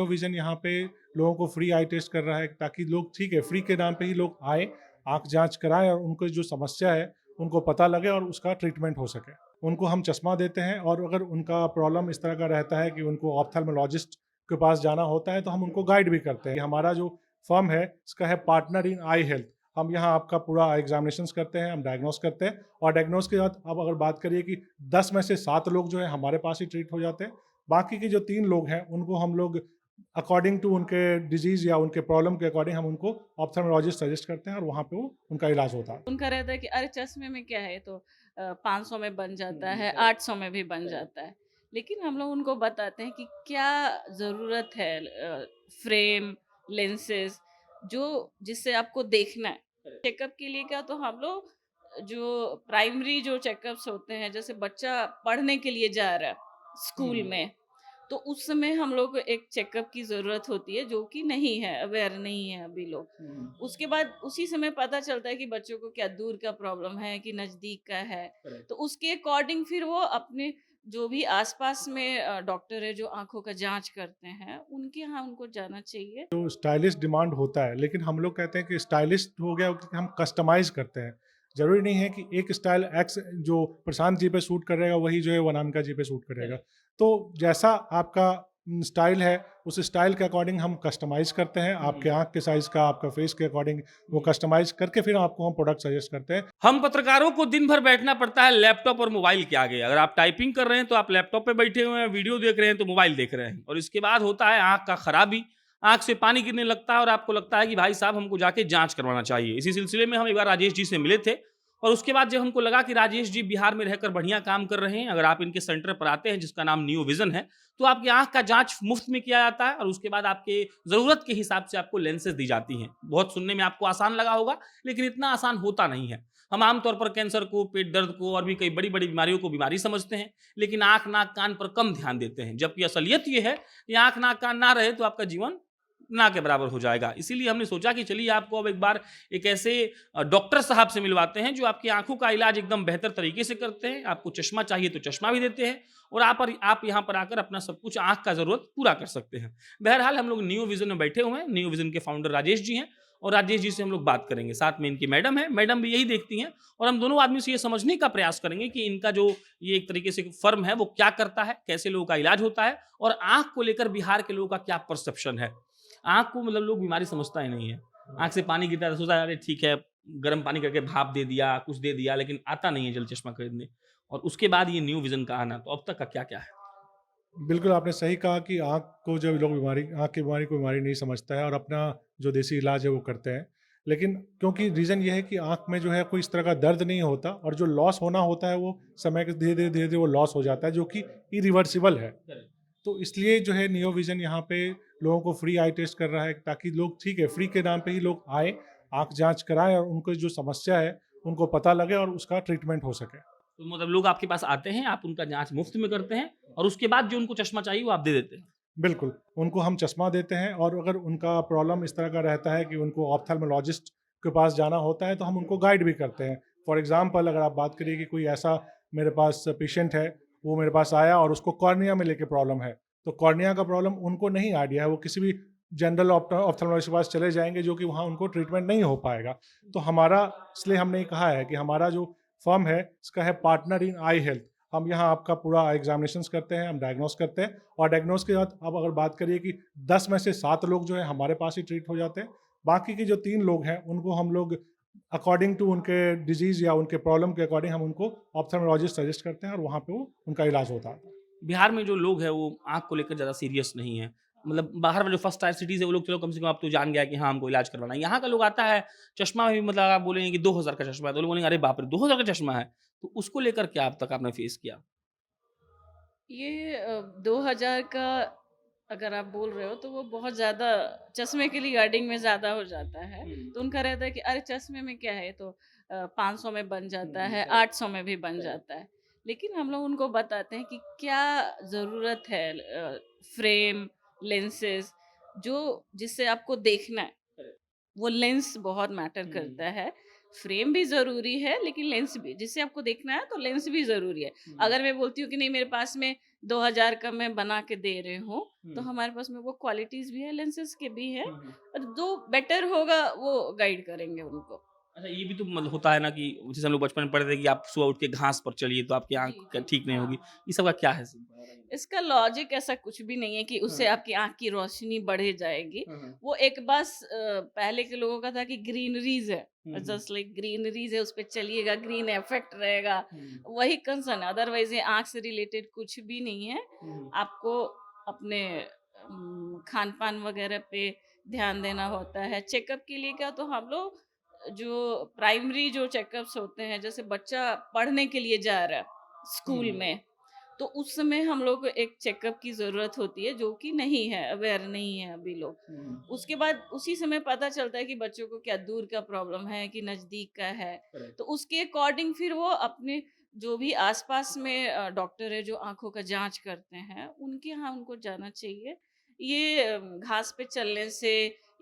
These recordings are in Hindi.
विजन यहाँ पे लोगों को फ्री आई टेस्ट कर रहा है ताकि लोग ठीक है फ्री के नाम पे ही लोग आए, आँख जांच कराएं और उनको जो समस्या है उनको पता लगे और उसका ट्रीटमेंट हो सके। उनको हम चश्मा देते हैं और अगर उनका प्रॉब्लम इस तरह का रहता है कि उनको ऑप्थेल्मोलॉजिस्ट के पास जाना होता है तो हम उनको गाइड भी करते हैं। हमारा जो फर्म है इसका है पार्टनर इन आई हेल्थ। हम यहाँ आपका पूरा एग्जामिनेशंस करते हैं, हम डायग्नोस करते हैं और डायग्नोस के बाद अब अगर बात करिए कि 10 में से 7 लोग जो है हमारे पास ही ट्रीट हो जाते हैं। बाकी के जो 3 लोग हैं उनको हम लोग अकॉर्डिंग टू उनके डिजीज़ या उनके प्रॉब्लम के अकॉर्डिंग हम उनको ऑप्थेल्मोलॉजिस्ट सजेस्ट करते हैं और वहाँ पे वो उनका इलाज होता है। उनका रहता है कि अरे चश्मे में क्या है, तो 500 में बन जाता है, 800 में भी बन जाता है। लेकिन हम लोग उनको बताते हैं कि क्या ज़रूरत है, फ्रेम, लेंसेज जो जिससे आपको देखना है। चेकअप के लिए क्या, तो हम लोग जो प्राइमरी जो चेकअप्स होते हैं, जैसे बच्चा पढ़ने के लिए जा रहा है स्कूल में, तो उस समय हम लोग को एक चेकअप की ज़रूरत होती है, जो कि नहीं है, अवेयर नहीं है अभी लोग। उसके बाद उसी समय पता चलता है कि बच्चों को क्या दूर का प्रॉब्लम है कि नज़दीक का है। तो उसके अकॉर्डिंग फिर वो अपने जो भी आस-पास में डॉक्टर है जो आँखों का जाँच करते हैं, उनके यहाँ उनको जाना चाहिए। जो स्टाइलिश डिमांड होता है, लेकिन हम लोग कहते हैं कि स्टाइलिश हो गया कि हम कस्टमाइज़ करते हैं। ज़रूरी नहीं है कि एक स्टाइल एक्स जो प्रशांत जी पे सूट करेगा वही जो है वनामिका जी पे सूट करेगा। तो जैसा आपका स्टाइल है, उस स्टाइल के अकॉर्डिंग हम कस्टमाइज़ करते हैं। आपके आँख के साइज़ का, आपका फेस के अकॉर्डिंग वो कस्टमाइज़ करके फिर आपको हम प्रोडक्ट सजेस्ट करते हैं। हम पत्रकारों को दिन भर बैठना पड़ता है लैपटॉप और मोबाइल के आगे। अगर आप टाइपिंग कर रहे हैं तो आप लैपटॉप पे बैठे हुए हैं, वीडियो देख रहे हैं तो मोबाइल देख रहे हैं, और इसके बाद होता है आंख का खराबी। आंख से पानी गिरने लगता है और आपको लगता है कि भाई साहब हमको जाके जांच करवाना चाहिए। इसी सिलसिले में हम एक बार राजेश जी से मिले थे, और उसके बाद जब हमको लगा कि राजेश जी बिहार में रहकर बढ़िया काम कर रहे हैं, अगर आप इनके सेंटर पर आते हैं जिसका नाम न्यू विजन है, तो आपकी आंख का जांच मुफ्त में किया जाता है और उसके बाद आपके जरूरत के हिसाब से आपको लेंसेज दी जाती हैं। बहुत सुनने में आपको आसान लगा होगा, लेकिन इतना आसान होता नहीं है। हम आमतौर पर कैंसर को, पेट दर्द को और भी कई बड़ी-बड़ी बीमारियों को बीमारी समझते हैं, लेकिन आँख, नाक, कान पर कम ध्यान देते हैं। जबकि असलियत ये है कि आँख, नाक, कान ना रहे तो आपका जीवन ना के बराबर हो जाएगा। इसीलिए हमने सोचा कि चलिए आपको अब एक बार एक ऐसे डॉक्टर साहब से मिलवाते हैं जो आपकी आँखों का इलाज एकदम बेहतर तरीके से करते हैं। आपको चश्मा चाहिए तो चश्मा भी देते हैं, और आप यहाँ पर आकर अपना सब कुछ आँख का ज़रूरत पूरा कर सकते हैं। बहरहाल हम लोग न्यू विज़न में बैठे हुए हैं। न्यू विज़न के फाउंडर राजेश जी हैं, और राजेश जी से हम लोग बात करेंगे। साथ में इनकी मैडम है, मैडम भी यही देखती हैं, और हम दोनों आदमी से ये समझने का प्रयास करेंगे कि इनका जो ये एक तरीके से फर्म है वो क्या करता है, कैसे लोगों का इलाज होता है, और आँख को लेकर बिहार के लोगों का क्या परसेप्शन है। आँख को मतलब लोग बीमारी समझता ही नहीं है। आँख से पानी गिरता है तो सोचता है अरे ठीक है, गर्म पानी करके भाप दे दिया, कुछ दे दिया, लेकिन आता नहीं है जल्द चश्मा खरीदने। और उसके बाद ये न्यू विज़न का आना, तो अब तक का क्या-क्या है? बिल्कुल, आपने सही कहा कि आँख को जब लोग आँख की बीमारी को बीमारी नहीं समझता है और अपना जो देसी इलाज है वो करते हैं। लेकिन क्योंकि रीज़न ये है कि आँख में जो है कोई इस तरह का दर्द नहीं होता और जो लॉस होना होता है वो समय के धीरे-धीरे वो लॉस हो जाता है जो कि इरिवर्सिबल है। करेक्ट। तो इसलिए जो है नियो विज़न यहाँ पे लोगों को फ्री आई टेस्ट कर रहा है ताकि लोग ठीक है फ्री के नाम पे ही लोग आएँ, आँख जाँच कराएँ और उनको जो समस्या है उनको पता लगे और उसका ट्रीटमेंट हो सके। तो मतलब लोग आपके पास आते हैं, आप उनका जाँच मुफ़्त में करते हैं, और उसके बाद जो उनको चश्मा चाहिए वो आप दे देते हैं। बिल्कुल, उनको हम चश्मा देते हैं और अगर उनका प्रॉब्लम इस तरह का रहता है कि उनको ऑप्थेल्मोलॉजिस्ट के पास जाना होता है, तो हम उनको गाइड भी करते हैं। फॉर एग्ज़ाम्पल अगर आप बात करिए कि कोई ऐसा मेरे पास पेशेंट है, वो मेरे पास आया और उसको कॉर्निया में लेके प्रॉब्लम है, तो कॉर्निया का प्रॉब्लम उनको नहीं आइडिया है, वो किसी भी जनरल ऑप्थेल्मोलॉजिस्ट के पास चले जाएँगे, जो कि वहाँ उनको ट्रीटमेंट नहीं हो पाएगा। तो हमारा इसलिए हमने ये कहा है कि हमारा जो फ़र्म है, इसका है पार्टनर इन आई हेल्थ। हम यहाँ आपका पूरा एग्ज़ामिनेशंस करते हैं, हम डायग्नोस करते हैं और डायग्नोस के बाद अब अगर बात करिए कि 10 में से 7 लोग जो है हमारे पास ही ट्रीट हो जाते हैं। बाकी के जो 3 लोग हैं उनको हम लोग अकॉर्डिंग टू उनके डिजीज़ या उनके प्रॉब्लम के अकॉर्डिंग हम उनको ऑप्थेल्मोलॉजिस्ट सजेस्ट करते हैं और वहाँ पे वो उनका इलाज होता है। बिहार में जो लोग हैं वो आँख को लेकर ज़्यादा सीरियस नहीं है। मतलब बाहर में जो फर्स्ट टायर सिटीज़ है वो लोग चलो कम से कम अब तो जान गया कि हाँ, हमको इलाज करवाना है। यहाँ का लोग आता है, चश्मा भी मतलब आप बोलेंगे कि 2000 का चश्मा है, तो लोग बोलेंगे अरे बाप रे! 2000 का चश्मा है। तो उसको लेकर क्या अब तक आपने फेस किया? ये 2000 का अगर आप बोल रहे हो, तो वो बहुत ज़्यादा चश्मे के रिगार्डिंग में ज़्यादा हो जाता है। तो उनका रहता है कि अरे चश्मे में क्या है, तो 500 में बन जाता है, 800 में भी बन जाता है। लेकिन हम लोग उनको बताते हैं कि क्या ज़रूरत है, फ्रेम, लेंसेज जो जिससे आपको देखना है। वो लेंस बहुत मैटर करता है। फ्रेम भी ज़रूरी है लेकिन लेंस भी, जिससे आपको देखना है तो लेंस भी ज़रूरी है। अगर मैं बोलती हूँ कि नहीं मेरे पास में 2000 का मैं बना के दे रही हूँ, तो हमारे पास में वो क्वालिटीज़ भी है, लेंसेज़ के भी है, और जो बेटर होगा वो गाइड करेंगे उनको। अच्छा, ये भी तो मतलब होता है ना कि जैसे हम लोग बचपन में पढ़ते थे कि आप सुबह उठ के घास पर चलिए तो आपकी आँख जी, क जी। ठीक नहीं होगी। हाँ। ये सब का क्या है? इसका लॉजिक ऐसा कुछ भी नहीं है कि उससे हाँ। आपकी आँख की रोशनी बढ़े जाएगी। हाँ, हाँ। वो एक बस पहले के लोगों का था कि ग्रीनरीज़ है, हुँ, हुँ। जस्ट लाइक ग्रीनरीज़ है, उसपे चलिएगा, ग्रीन इफ़ेक्ट रहेगा, हुँ, वही कंसर्न है। अदरवाइज़ ये आँख से रिलेटेड कुछ भी नहीं है। हुँ। आपको अपने खान-पान वगैरह पे ध्यान देना होता है। चेकअप के लिए क्या, तो हम लोग जो प्राइमरी जो चेकअप्स होते हैं, जैसे बच्चा पढ़ने के लिए जा रहा है हुँ, स्कूल हुँ। में, तो उस समय हम लोग को एक चेकअप की ज़रूरत होती है, जो कि नहीं है, अवेयर नहीं है अभी लोग। हुँ। उसके बाद उसी समय पता चलता है कि बच्चों को क्या दूर का प्रॉब्लम है कि नज़दीक का है। करेक्ट। तो उसके अकॉर्डिंग फिर वो अपने जो भी आस-पास में डॉक्टर है जो आँखों का जाँच करते हैं, उनके यहाँ उनको जाना चाहिए। ये घास पे चलने से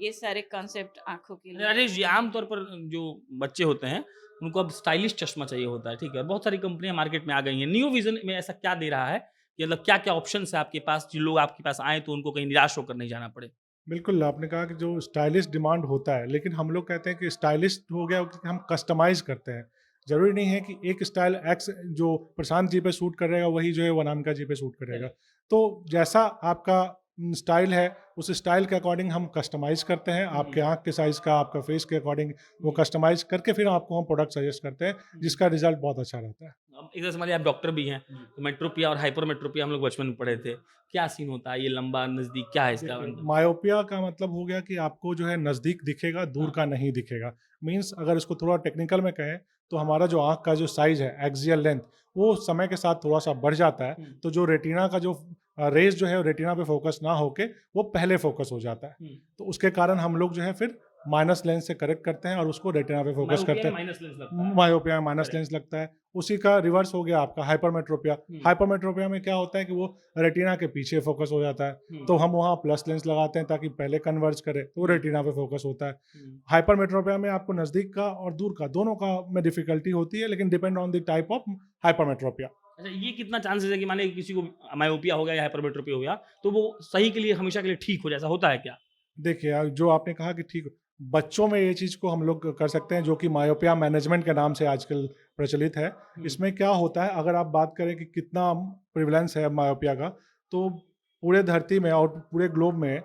ये सारे कॉन्सेप्ट आँखों के लिए राजेश जी, नहीं आम है। तौर पर जो बच्चे होते हैं, उनको अब स्टाइलिश चश्मा चाहिए होता है, ठीक है? बहुत सारी कंपनियाँ मार्केट में आ गई हैं। नियो विज़न में ऐसा क्या दे रहा है कि मतलब क्या-क्या ऑप्शंस है आपके पास, जो लोग आपके पास आएँ तो उनको कहीं निराश होकर नहीं जाना पड़े? बिल्कुल, आपने कहा कि जो स्टाइलिश डिमांड होता है, लेकिन हम लोग कहते हैं कि स्टाइलिश हो गया क्योंकि हम कस्टमाइज़ करते हैं। ज़रूरी नहीं है कि एक स्टाइल एक्स जो प्रशांत जी पे सूट करेगा, वही जो है वो अनामिका जी पे सूट करेगा। करेक्ट। तो जैसा आपका स्टाइल है, उस स्टाइल के अकॉर्डिंग हम कस्टमाइज़ करते हैं। हुँ, आपके हुँ। आँख के साइज़ का, आपका फेस के अकॉर्डिंग वो हुँ, कस्टमाइज़ करके फिर आपको हम प्रोडक्ट सजेस्ट करते हैं, हुँ, हुँ। जिसका रिज़ल्ट बहुत अच्छा रहता है। अब एक तरह से मान लीजिए आप डॉक्टर भी हैं, जी। तो मेट्रोपिया और हाइपरमेट्रोपिया हम लोग बचपन में पढ़े थे। क्या सीन होता है? ये लंबा, नज़दीक क्या है इसका देखिए, मतलब? मायोपिया का मतलब हो गया कि आपको जो है नज़दीक दिखेगा, दूर हाँ। का नहीं दिखेगा। मीन्स अगर इसको थोड़ा टेक्निकल में कहें, तो हमारा जो आँख का जो साइज़ है, एक्सियल लेंथ, वो समय के साथ थोड़ा-सा बढ़ जाता है। हुँ, तो जो रेटिना का जो रेज़ जो है, वो रेटिना पे फ़ोकस ना होके, वो पहले फ़ोकस हो जाता है। हुँ। तो उसके कारण हम लोग जो है फिर माइनस लेंस से करेक्ट करते हैं और उसको रेटिना पे फ़ोकस मायोपिया करते में हैं। माइनस लेंस लगता है। मायोपिया में माइनस करेक्ट। लेंस लगता है। उसी का रिवर्स हो गया आपका हाइपरमेट्रोपिया। हुँ, हाइपरमेट्रोपिया में क्या होता है कि वो रेटिना के पीछे फ़ोकस हो जाता है। हुँ, तो हम वहाँ प्लस लेंस लगाते हैं ताकि पहले कन्वर्ज करे, तो वो हुँ, रेटिना पे फ़ोकस होता है। हुँ। हाइपरमेट्रोपिया में आपको नज़दीक का और दूर का दोनों का में डिफ़िकल्टी होती है, लेकिन depend on the type of hypermetropia. अच्छा, ये कितना चांसेस है कि माने किसी को मायोपिया हो गया या हाइपरमेट्रोपी हो गया, तो वो सही के लिए हमेशा के लिए ठीक हो जाए, ऐसा होता है क्या? देखिए जो आपने कहा कि ठीक बच्चों में ये चीज़ को हम लोग कर सकते हैं, जो कि मायोपिया मैनेजमेंट के नाम से आजकल प्रचलित है। हुँ, इसमें क्या होता है, अगर आप बात करें कि कितना प्रिवलेंस है मायोपिया का, तो पूरे धरती में और पूरे ग्लोब में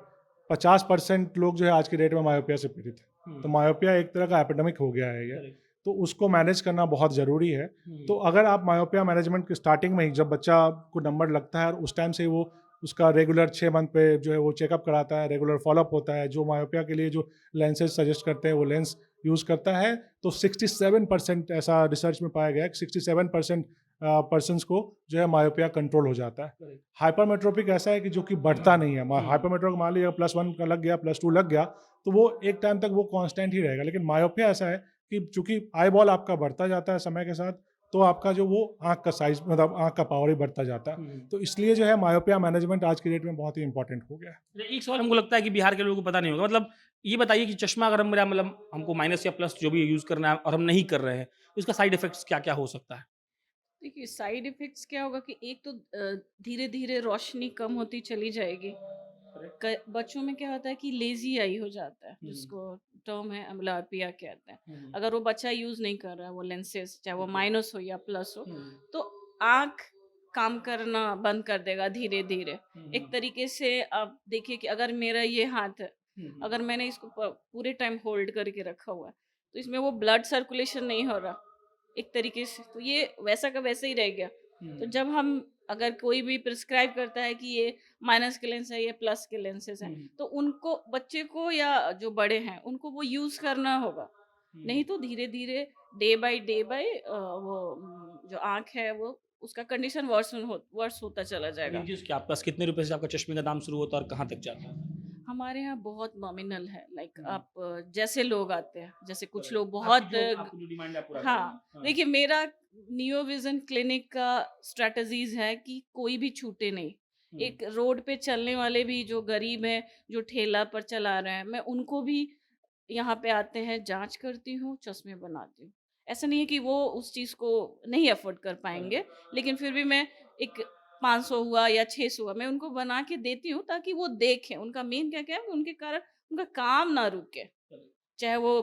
50% लोग जो है आज की डेट में मायोपिया से पीड़ित हैं। हुँ, तो मायोपिया एक तरह का एपिडेमिक हो गया है ये। करेक्ट। तो उसको मैनेज करना बहुत ज़रूरी है। हुँ, तो अगर आप मायोपिया मैनेजमेंट की स्टार्टिंग में ही जब बच्चा को नंबर लगता है और उस टाइम से वो उसका रेगुलर 6 मंथ पे जो है वो चेकअप कराता है, रेगुलर फ़ॉलोअप होता है, जो मायोपिया के लिए जो लेंसेज़ सजेस्ट करते हैं, वो लेंस यूज़ करता है, तो 67% ऐसा रिसर्च में पाया गया है कि 67% पर्सन्स को जो है मायोपिया कंट्रोल हो जाता है। करेक्ट। हाइपरमेट्रोपिक ऐसा है कि जो कि बढ़ता नहीं है। हुँ, हाइपरमेट्रोपिक मान लीजिए +1 का लग गया, +2 लग गया, तो वो एक टाइम तक वो कांस्टेंट ही रहेगा। लेकिन मायोपिया ऐसा है कि चूँकि आई बॉल आपका बढ़ता जाता है समय के साथ, तो आपका जो वो आँख का साइज़ मतलब आँख का पावर ही बढ़ता जाता है। हुँ। तो इसलिए जो है मायोपिया मैनेजमेंट आज की डेट में बहुत ही इम्पोर्टेंट हो गया है। अच्छा, एक सवाल हमको लगता है कि बिहार के लोगों को पता नहीं होगा, मतलब ये बताइए कि चश्मा अगर हम मेरा मतलब हमको माइनस या प्लस जो भी यूज़ करना है और हम नहीं कर रहे हैं, तो इसका साइड इफ़ेक्ट्स क्या-क्या हो सकता है? देखिए, साइड इफ़ेक्ट्स क्या होगा कि एक तो धीरे-धीरे रोशनी कम होती चली जाएगी। करेक्ट। बच्चों में क्या होता है कि लेजी आई हो जाता है, हुँ, जिसको टर्म है अम्बलापिया कहते हैं। हुँ, अगर वो बच्चा यूज नहीं कर रहा है वो लेंसेज, चाहे वो ठीक है। माइनस हो या प्लस हो, हुँ, तो आंख काम करना बंद कर देगा धीरे धीरे। हुँ, एक हुँ, तरीके से आप देखिए कि अगर मेरा ये हाथ है, हुँ, हुँ, अगर मैंने इसको पूरे टाइम होल्ड करके रखा हुआ है, तो इसमें वो ब्लड सर्कुलेशन नहीं हो रहा एक तरीके से, तो ये वैसा का वैसा ही रह गया। तो हुँ, जब हम अगर कोई भी प्रिस्क्राइब करता है कि ये माइनस के लेंस है, ये प्लस के लेंसेज हैं, हुँ, तो उनको बच्चे को या जो बड़े हैं उनको वो यूज़ करना होगा। हुँ। नहीं तो धीरे-धीरे डे बाय वो जो आँख है वो उसका कंडीशन वर्स होता चला जाएगा। रेंजेस क्या आपके पास कितने रुपए से आपका चश्मे का दाम शुरू होता है और कहाँ तक जाता है? हमारे यहाँ बहुत नॉमिनल है, लाइक हुँ, आप जैसे लोग आते हैं, जैसे कुछ करेक्ट। लोग बहुत आपकी जो डिमांड है आप पूरा करेंगे। हाँ, हाँ, देखिए मेरा नियो विज़न क्लिनिक का स्ट्रैटेजीज़ है कि कोई भी छूटे नहीं। हुँ, एक रोड पे चलने वाले भी जो गरीब हैं, जो ठेला पर चला रहे हैं, मैं उनको भी यहाँ पे आते हैं, जांच करती हूँ, चश्मे बनाती हूँ। ऐसा नहीं है कि वो उस चीज़ को नहीं अफोर्ड कर पाएंगे, लेकिन फिर भी मैं एक 500 हुआ या 600 हुआ, मैं उनको बना के देती हूँ ताकि वो देखें। उनका मेन क्या-क्या है, उनके कारण उनका काम ना रुके। चाहे वो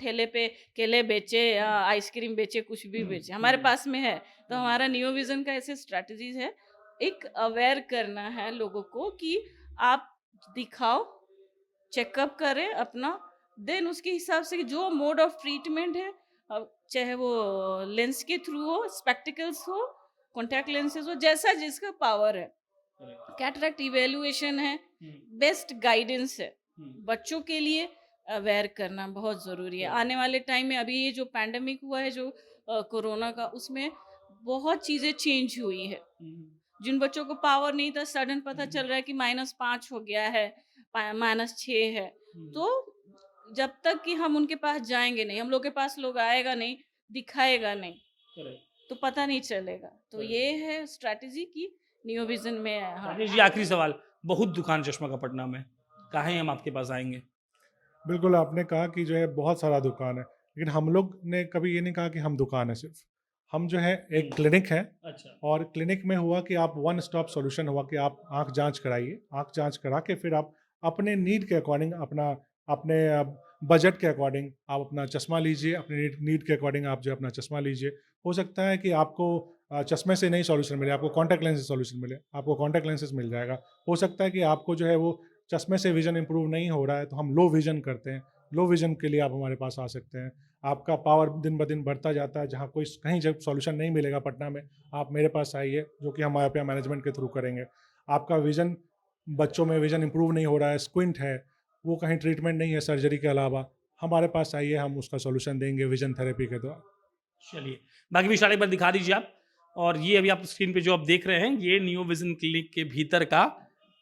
ठेले पे केले बेचे या आइसक्रीम बेचे, कुछ भी बेचे, हमारे पास में है। तो हमारा नियो विज़न का ऐसे स्ट्रैटेजीज़ है, एक अवेयर करना है लोगों को कि आप दिखाओ, चेकअप करें अपना, देन उसके हिसाब से जो मोड ऑफ ट्रीटमेंट है, चाहे वो लेंस के थ्रू हो, स्पेक्टिकल्स हो, कॉन्टैक्ट लेंसेज हो, जैसा जिसका पावर है। कैटरेक्ट इवैल्यूएशन है, बेस्ट गाइडेंस है। बच्चों के लिए अवेयर करना बहुत ज़रूरी है। आने वाले टाइम में अभी ये जो पैंडेमिक हुआ है, जो कोरोना का, उसमें बहुत चीज़ें चेंज हुई है। जिन बच्चों को पावर नहीं था, सडन पता चल रहा है कि -5 हो गया है, -6 है। तो जब तक कि हम उनके पास जाएँगे नहीं, हम लोग के पास लोग आएगा नहीं, दिखाएगा नहीं, तो पता नहीं चलेगा। तो ये है स्ट्रैटेजी कि नियो विज़न में हाँ। राजेश जी, आखिरी सवाल, बहुत दुकान चश्मा का पटना में, काहे हम आपके पास आएंगे? बिल्कुल, आपने कहा कि जो है बहुत सारा दुकान है, लेकिन हम लोग ने कभी ये नहीं कहा कि हम दुकान है सिर्फ़। हम जो है एक क्लिनिक है, अच्छा। और क्लिनिक में हुआ कि आप वन स्टॉप सॉल्यूशन हुआ कि आप आँख जाँच कराइए। आँख जाँच करा के फिर आप अपने नीड के अकॉर्डिंग अपने बजट के अकॉर्डिंग आप अपना चश्मा लीजिए, अपने नीड के अकॉर्डिंग आप जो है अपना चश्मा लीजिए। हो सकता है कि आपको चश्मे से नहीं सॉल्यूशन मिले, आपको कॉन्टैक्ट लेंस से सॉल्यूशन मिले, आपको कॉन्टैक्ट लेंसेज़ मिल जाएगा। हो सकता है कि आपको जो है वो चश्मे से विज़न इम्प्रूव नहीं हो रहा है, तो हम लो विज़न करते हैं। लो विज़न के लिए आप हमारे पास आ सकते हैं। आपका पावर दिन ब दिन बढ़ता जाता है, जहाँ कोई कहीं जब सॉल्यूशन नहीं मिलेगा पटना में, आप मेरे पास आइए, जो कि हम यहाँ मैनेजमेंट के थ्रू करेंगे। आपका विज़न, बच्चों में विज़न इम्प्रूव नहीं हो रहा है, स्क्विंट है, वो कहीं ट्रीटमेंट नहीं है सर्जरी के अलावा, हमारे पास आइए, हम उसका सॉल्यूशन देंगे विज़न थेरेपी के द्वारा। चलिए, बाकी विशाल एक बार दिखा दीजिए आप। और ये अभी आप स्क्रीन पे जो आप देख रहे हैं, ये नियो विज़न क्लिनिक के भीतर का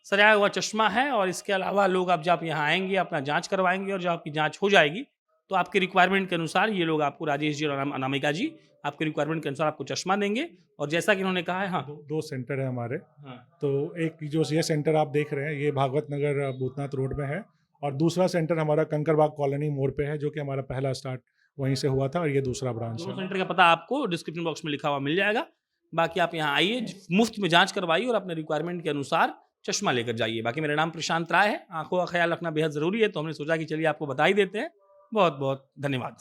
सजाया हुआ चश्मा है। और इसके अलावा लोग अब जब आप यहाँ आएँगे, अपना जाँच करवाएँगे, और जब आपकी जाँच हो जाएगी, तो आपके रिक्वायरमेंट के अनुसार ये लोग आपको, राजेश जी और अनामिका जी, आपके रिक्वायरमेंट के अनुसार आपको चश्मा देंगे। और जैसा कि उन्होंने कहा है, हाँ, 2 सेंटर है हमारे। हाँ, तो एक जो ये सेंटर आप देख रहे हैं, ये भागवत नगर भूतनाथ रोड में है, और दूसरा सेंटर हमारा कंकरबाग कॉलोनी मोड़ पे है, जो कि हमारा पहला स्टार्ट वहीं से हुआ था, और ये दूसरा ब्रांच दोनों है। सेंटर का पता आपको डिस्क्रिप्शन बॉक्स में लिखा हुआ मिल जाएगा। बाकी आप यहाँ आइए, मुफ्त में जाँच करवाइए और अपने रिक्वायरमेंट के अनुसार चश्मा लेकर जाइए। बाकी मेरा नाम प्रशांत राय है। आँखों का ख्याल रखना बेहद ज़रूरी है, तो हमने सोचा कि चलिए आपको बता ही देते हैं। बहुत-बहुत धन्यवाद।